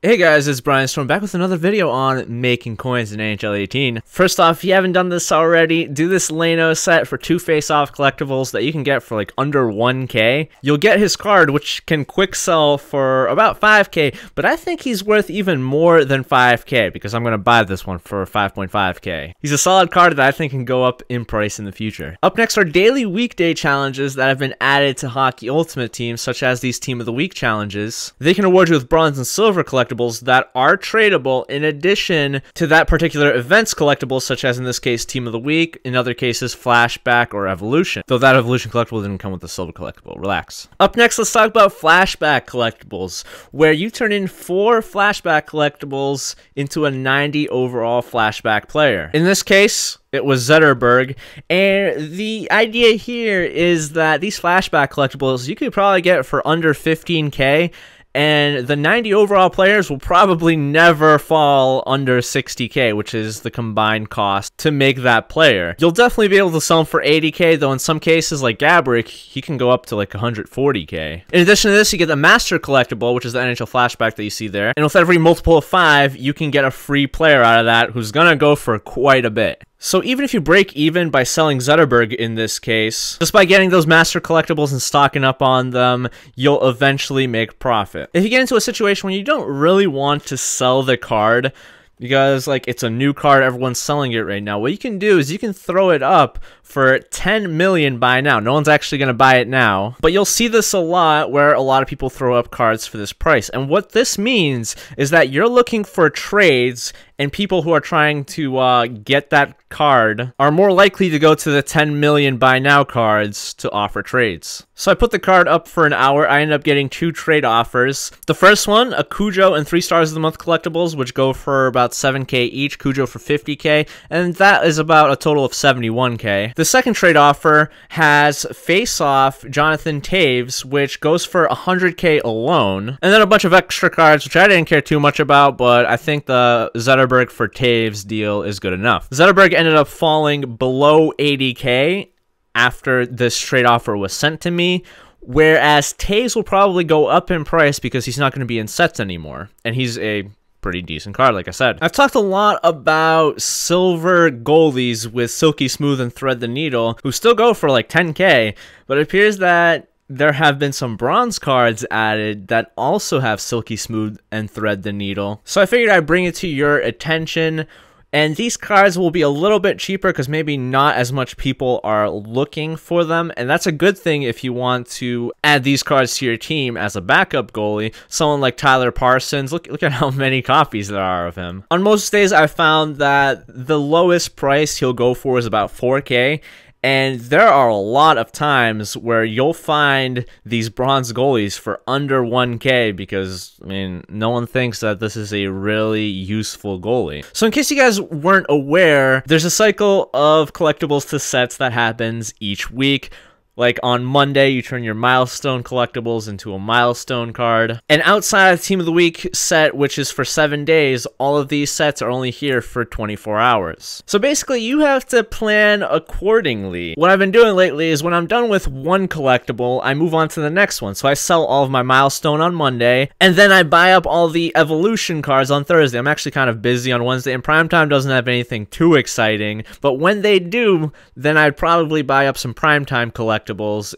Hey guys, it's Brianstormed back with another video on making coins in NHL 18. First off, if you haven't done this already, do this Leno set for 2 face-off collectibles that you can get for like under 1k. You'll get his card, which can quick sell for about 5k, but I think he's worth even more than 5k because I'm going to buy this one for 5.5k. He's a solid card that I think can go up in price in the future. Up next are daily weekday challenges that have been added to Hockey Ultimate Team, such as these Team of the Week challenges. They can award you with bronze and silver collectibles that are tradable in addition to that particular event's collectibles, such as in this case Team of the Week, in other cases Flashback or Evolution, though that Evolution collectible didn't come with the silver collectible. Relax. Up next, let's talk about Flashback collectibles, where you turn in 4 Flashback collectibles into a 90 overall Flashback player. In this case, it was Zetterberg, and the idea here is that these Flashback collectibles you could probably get for under 15k, and the 90 overall players will probably never fall under 60k, which is the combined cost to make that player. You'll definitely be able to sell them for 80k, though in some cases, like Gabrick, he can go up to like 140k. In addition to this, you get the Master Collectible, which is the NHL Flashback that you see there, and with every multiple of 5, you can get a free player out of that who's gonna go for quite a bit. So even if you break even by selling Zetterberg in this case, just by getting those master collectibles and stocking up on them, you'll eventually make profit. If you get into a situation where you don't really want to sell the card, because like it's a new card, everyone's selling it right now, what you can do is you can throw it up for 10 million buy now. No one's actually going to buy it now, but you'll see this a lot where a lot of people throw up cards for this price. And what this means is that you're looking for trades, and people who are trying to get that card are more likely to go to the 10 million buy now cards to offer trades. So I put the card up for an hour. I ended up getting 2 trade offers. The first one, a Cujo and 3 Stars of the Month collectibles, which go for about 7k each, Cujo for 50k, and that is about a total of 71k. The second trade offer has Face Off Jonathan Taves, which goes for 100k alone, and then a bunch of extra cards, which I didn't care too much about, but I think the Zetterberg for Taves deal is good enough. Zetterberg ended up falling below 80k after this trade offer was sent to me, whereas Taves will probably go up in price because he's not going to be in sets anymore, and he's a pretty decent card, like I said. I've talked a lot about silver goalies with Silky Smooth and Thread the Needle, who still go for like 10k, but it appears that there have been some bronze cards added that also have Silky Smooth and Thread the Needle. So I figured I'd bring it to your attention. And these cards will be a little bit cheaper because maybe not as much people are looking for them. And that's a good thing if you want to add these cards to your team as a backup goalie. Someone like Tyler Parsons, look at how many copies there are of him. On most days, I found that the lowest price he'll go for is about 4k. And there are a lot of times where you'll find these bronze goalies for under 1k because, I mean, no one thinks that this is a really useful goalie. So in case you guys weren't aware, there's a cycle of collectibles to sets that happens each week. Like on Monday, you turn your milestone collectibles into a milestone card. And outside of Team of the Week set, which is for 7 days, all of these sets are only here for 24 hours. So basically, you have to plan accordingly. What I've been doing lately is when I'm done with one collectible, I move on to the next one. So I sell all of my milestone on Monday, and then I buy up all the evolution cards on Thursday. I'm actually kind of busy on Wednesday, and Primetime doesn't have anything too exciting. But when they do, then I'd probably buy up some Primetime collectibles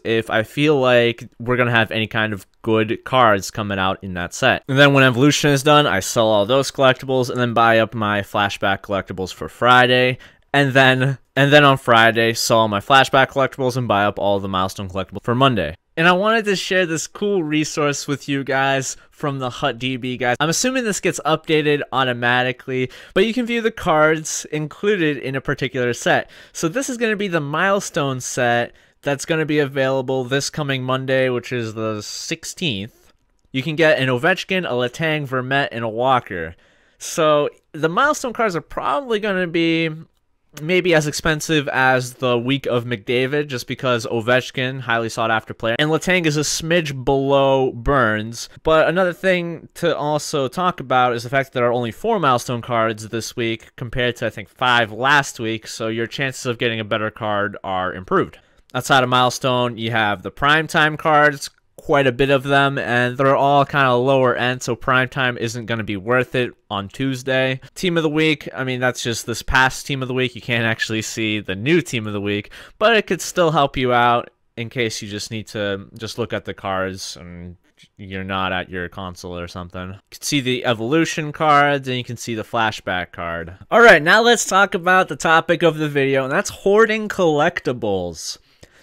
if I feel like we're gonna have any kind of good cards coming out in that set. And then when Evolution is done, I sell all those collectibles and then buy up my Flashback collectibles for Friday, and then on Friday sell all my Flashback collectibles and buy up all the milestone collectibles for Monday. And I wanted to share this cool resource with you guys from the HUTDB guys. I'm assuming this gets updated automatically, but you can view the cards included in a particular set. So this is going to be the milestone set that's going to be available this coming Monday, which is the 16th. You can get an Ovechkin, a Letang, Vermette, and a Walker. So the milestone cards are probably going to be maybe as expensive as the week of McDavid, just because Ovechkin, highly sought after player, and Letang is a smidge below Burns. But another thing to also talk about is the fact that there are only 4 milestone cards this week compared to I think 5 last week, so your chances of getting a better card are improved. Outside of milestone, you have the primetime cards, quite a bit of them, and they're all kind of lower end, so prime time isn't going to be worth it on Tuesday. Team of the week, I mean, that's just this past team of the week. You can't actually see the new team of the week, but it could still help you out in case you just need to just look at the cards and you're not at your console or something. You can see the evolution cards, and you can see the flashback card. Alright, now let's talk about the topic of the video, and that's hoarding collectibles.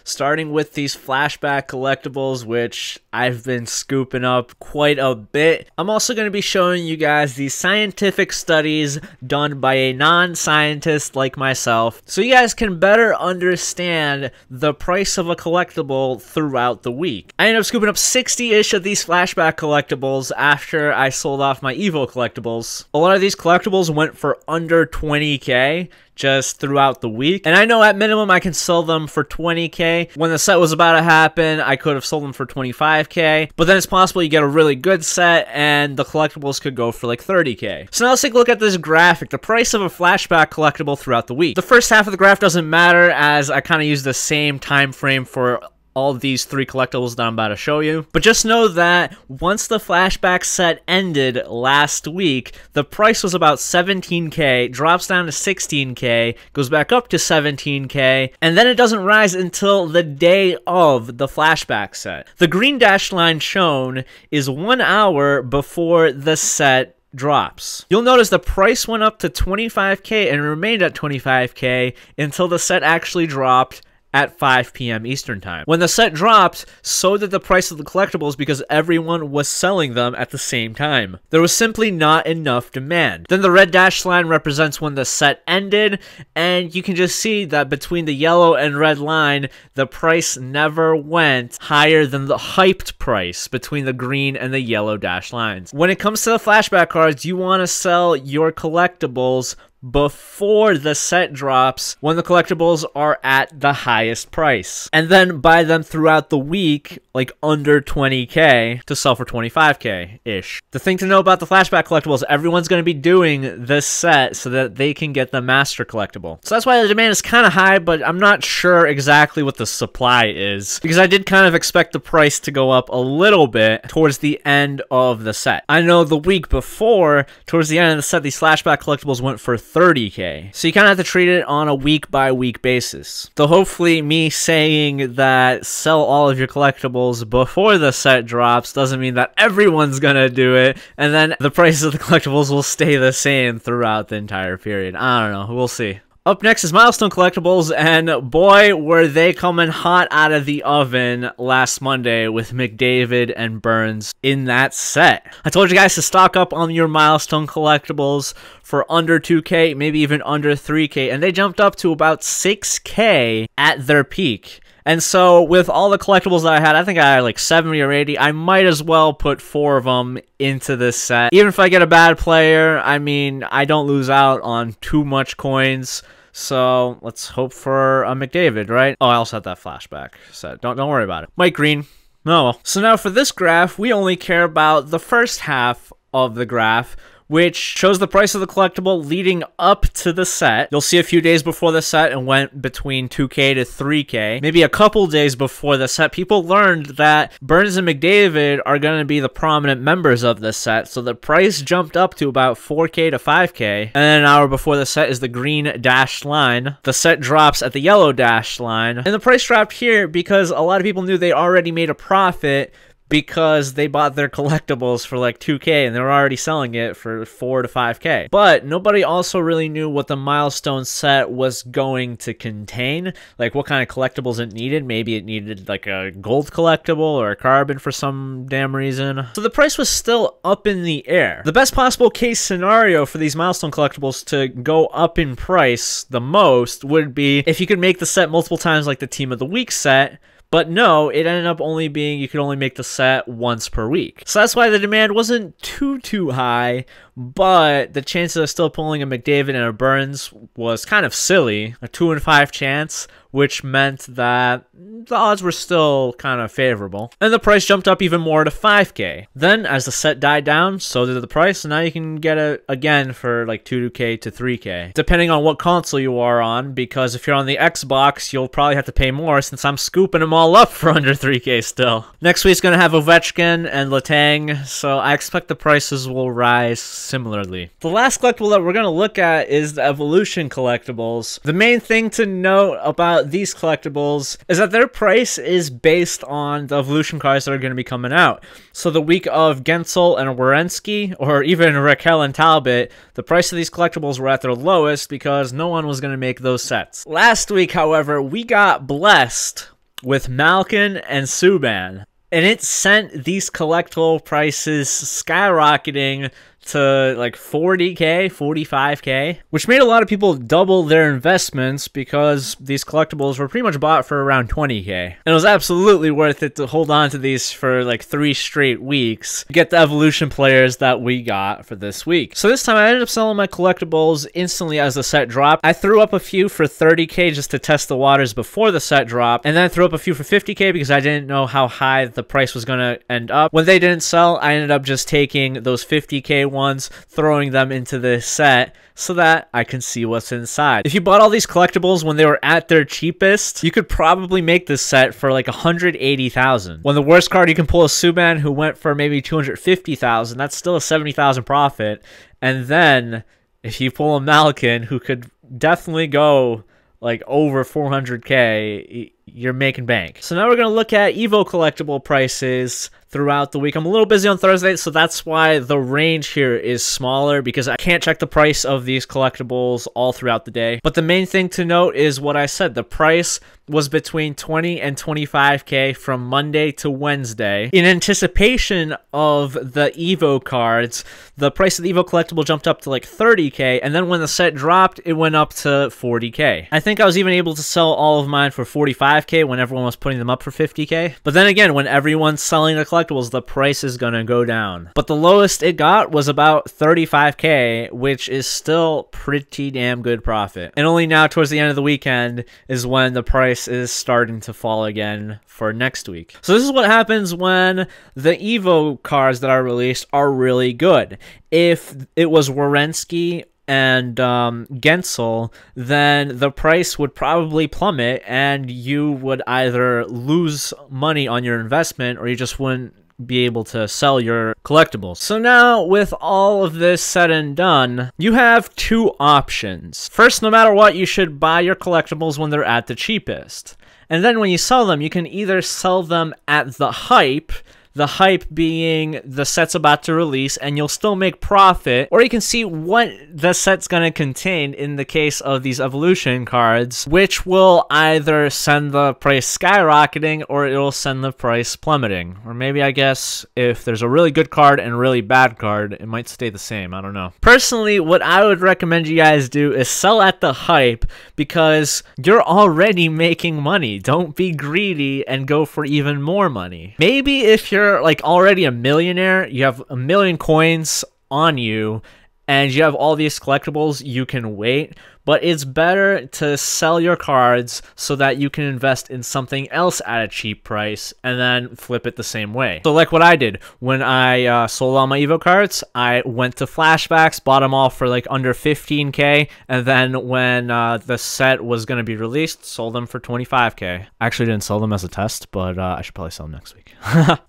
Starting with these flashback collectibles, which I've been scooping up quite a bit. I'm also going to be showing you guys these scientific studies done by a non-scientist like myself, so you guys can better understand the price of a collectible throughout the week. I ended up scooping up 60-ish of these flashback collectibles after I sold off my Evo collectibles. A lot of these collectibles went for under 20k. Just throughout the week. And I know at minimum I can sell them for 20k. When the set was about to happen, I could have sold them for 25k. But then it's possible you get a really good set and the collectibles could go for like 30k. So now let's take a look at this graphic. The price of a flashback collectible throughout the week. The first half of the graph doesn't matter, as I kind of use the same time frame for all these three collectibles that I'm about to show you. But just know that once the flashback set ended last week, the price was about 17k, drops down to 16k, goes back up to 17k, and then it doesn't rise until the day of the flashback set. The green dashed line shown is 1 hour before the set drops. You'll notice the price went up to 25k and remained at 25k until the set actually dropped at 5 p.m. Eastern Time. When the set dropped, so did the price of the collectibles because everyone was selling them at the same time. There was simply not enough demand. Then the red dashed line represents when the set ended, and you can just see that between the yellow and red line, the price never went higher than the hyped price between the green and the yellow dashed lines. When it comes to the flashback cards, you want to sell your collectibles before the set drops, when the collectibles are at the highest price, and then buy them throughout the week like under 20k to sell for 25k ish. The thing to know about the flashback collectibles, everyone's going to be doing this set so that they can get the master collectible. So that's why the demand is kind of high, but I'm not sure exactly what the supply is, because I did kind of expect the price to go up a little bit towards the end of the set. I know the week before, towards the end of the set, these flashback collectibles went for 30k. So you kind of have to treat it on a week-by-week basis. So hopefully me saying that sell all of your collectibles before the set drops doesn't mean that everyone's gonna do it, and then the prices of the collectibles will stay the same throughout the entire period. I don't know. We'll see. Up next is Milestone Collectibles, and boy, were they coming hot out of the oven last Monday with McDavid and Burns in that set. I told you guys to stock up on your Milestone Collectibles for under 2k, maybe even under 3k, and they jumped up to about 6k at their peak. And so with all the collectibles that I had, I think I had like 70 or 80, I might as well put 4 of them into this set. Even if I get a bad player, I mean, I don't lose out on too much coins. So let's hope for a McDavid, right? Oh, I also had that flashback set. Don't worry about it. Mike Green. Oh well. So now for this graph, we only care about the first half of the graph, which shows the price of the collectible leading up to the set. You'll see a few days before the set and went between 2k to 3k. Maybe a couple days before the set, people learned that Burns and McDavid are going to be the prominent members of this set, so the price jumped up to about 4k to 5k. And then an hour before the set is the green dashed line. The set drops at the yellow dashed line. And the price dropped here because a lot of people knew they already made a profit because they bought their collectibles for like 2k and they were already selling it for 4 to 5k. But nobody also really knew what the milestone set was going to contain, like what kind of collectibles it needed. Maybe it needed like a gold collectible or a carbon for some damn reason. So the price was still up in the air. The best possible case scenario for these milestone collectibles to go up in price the most would be if you could make the set multiple times like the Team of the Week set. But no, it ended up only being you could only make the set once per week. So that's why the demand wasn't too high, but the chances of still pulling a McDavid and a Burns was kind of silly. A 2 in 5 chance which meant that the odds were still kind of favorable. And the price jumped up even more to 5k. Then, as the set died down, so did the price, and now you can get it again for like 2k to 3k, depending on what console you are on, because if you're on the Xbox, you'll probably have to pay more since I'm scooping them all up for under 3k still. Next week's gonna have Ovechkin and Letang, so I expect the prices will rise similarly. The last collectible that we're gonna look at is the Evolution collectibles. The main thing to note about these collectibles is that their price is based on the Evolution cards that are going to be coming out. So the week of Gensel and Werenski, or even Raquel and Talbot, the price of these collectibles were at their lowest because no one was going to make those sets. Last week, however, we got blessed with Malkin and Subban, and it sent these collectible prices skyrocketing to like 40k, 45k, which made a lot of people double their investments because these collectibles were pretty much bought for around 20k. And it was absolutely worth it to hold on to these for like 3 straight weeks to get the Evolution players that we got for this week. So this time I ended up selling my collectibles instantly as the set dropped. I threw up a few for 30k just to test the waters before the set dropped, and then I threw up a few for 50k because I didn't know how high the price was going to end up. When they didn't sell, I ended up just taking those 50k ones, throwing them into this set so that I can see what's inside. If you bought all these collectibles when they were at their cheapest, you could probably make this set for like 180,000. When the worst card, you can pull a Subban who went for maybe 250,000. That's still a 70,000 profit. And then if you pull a Malkin who could definitely go like over 400k, you're making bank. So now we're going to look at Evo collectible prices throughout the week. I'm a little busy on Thursday, so that's why the range here is smaller, because I can't check the price of these collectibles all throughout the day. But the main thing to note is what I said. The price was between 20 and 25k from Monday to Wednesday. In anticipation of the Evo cards, the price of the Evo collectible jumped up to like 30k, and then when the set dropped, it went up to 40k. I think I was even able to sell all of mine for 45k when everyone was putting them up for 50k. But then again, when everyone's selling the collectibles, the price is gonna go down. But the lowest it got was about 35k, which is still pretty damn good profit. And only now towards the end of the weekend is when the price is starting to fall again for next week. So this is what happens when the Evo cards that are released are really good. If it was Werenski and Gensel, then the price would probably plummet and you would either lose money on your investment or you just wouldn't be able to sell your collectibles. So now, with all of this said and done, you have 2 options. First, no matter what, you should buy your collectibles when they're at the cheapest. And then when you sell them, you can either sell them at the hype being the set's about to release, and you'll still make profit, or you can see what the set's going to contain in the case of these Evolution cards, which will either send the price skyrocketing or it'll send the price plummeting. Or maybe, I guess, if there's a really good card and a really bad card, it might stay the same. I don't know. Personally, what I would recommend you guys do is sell at the hype, because you're already making money. Don't be greedy and go for even more money. Maybe if you're like already a millionaire, you have 1 million coins on you, and you have all these collectibles, you can wait. But it's better to sell your cards so that you can invest in something else at a cheap price and then flip it the same way. So like what I did when I sold all my Evo cards, I went to flashbacks, bought them all for like under 15k, and then when the set was going to be released, sold them for 25k. I actually didn't sell them as a test, but I should probably sell them next week.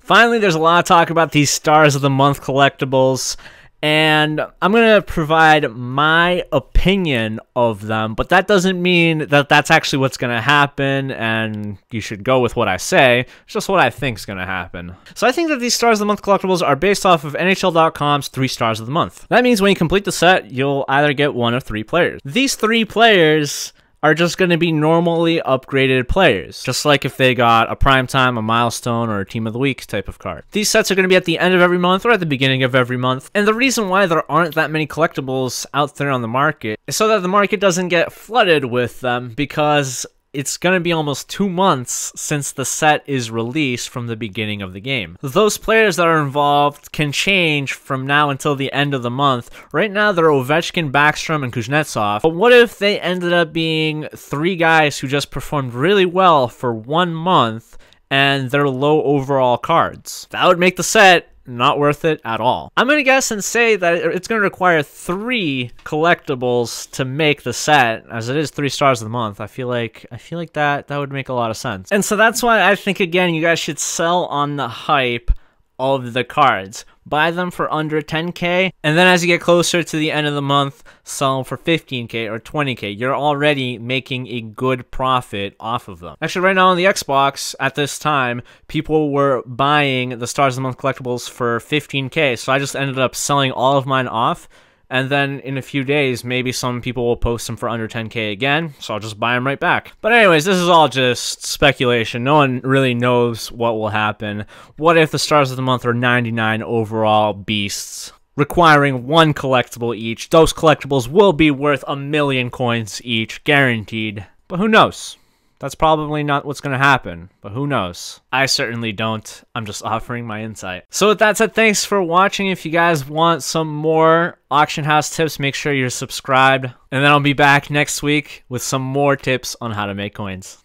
Finally, there's a lot of talk about these Stars of the Month collectibles, and I'm going to provide my opinion of them, but that doesn't mean that that's actually what's going to happen, and you should go with what I say. It's just what I think is going to happen. So I think that these Stars of the Month collectibles are based off of NHL.com's 3 Stars of the Month. That means when you complete the set, you'll either get 1 of 3 players. These 3 players are just going to be normally upgraded players, just like if they got a primetime, a milestone, or a team of the week type of card. These sets are going to be at the end of every month or at the beginning of every month, and the reason why there aren't that many collectibles out there on the market is so that the market doesn't get flooded with them, because it's going to be almost 2 months since the set is released from the beginning of the game. Those players that are involved can change from now until the end of the month. Right now, they're Ovechkin, Backstrom, and Kuznetsov. But what if they ended up being 3 guys who just performed really well for 1 month and they're low overall cards? That would make the set not worth it at all. I'm gonna guess and say that it's gonna require 3 collectibles to make the set, as it is 3 stars of the month. I feel like that would make a lot of sense. And so that's why I think, again, you guys should sell on the hype of the cards. Buy them for under 10K, and then as you get closer to the end of the month, sell them for 15K or 20K. You're already making a good profit off of them. Actually, right now on the Xbox, at this time, people were buying the Stars of the Month collectibles for 15K, so I just ended up selling all of mine off. And then in a few days, maybe some people will post them for under 10K again, so I'll just buy them right back. But anyways, this is all just speculation. No one really knows what will happen. What if the Stars of the Month are 99 overall beasts, requiring 1 collectible each? Those collectibles will be worth 1,000,000 coins each, guaranteed. But who knows? That's probably not what's going to happen, but who knows? I certainly don't. I'm just offering my insight. So with that said, thanks for watching. If you guys want some more auction house tips, make sure you're subscribed. And then I'll be back next week with some more tips on how to make coins.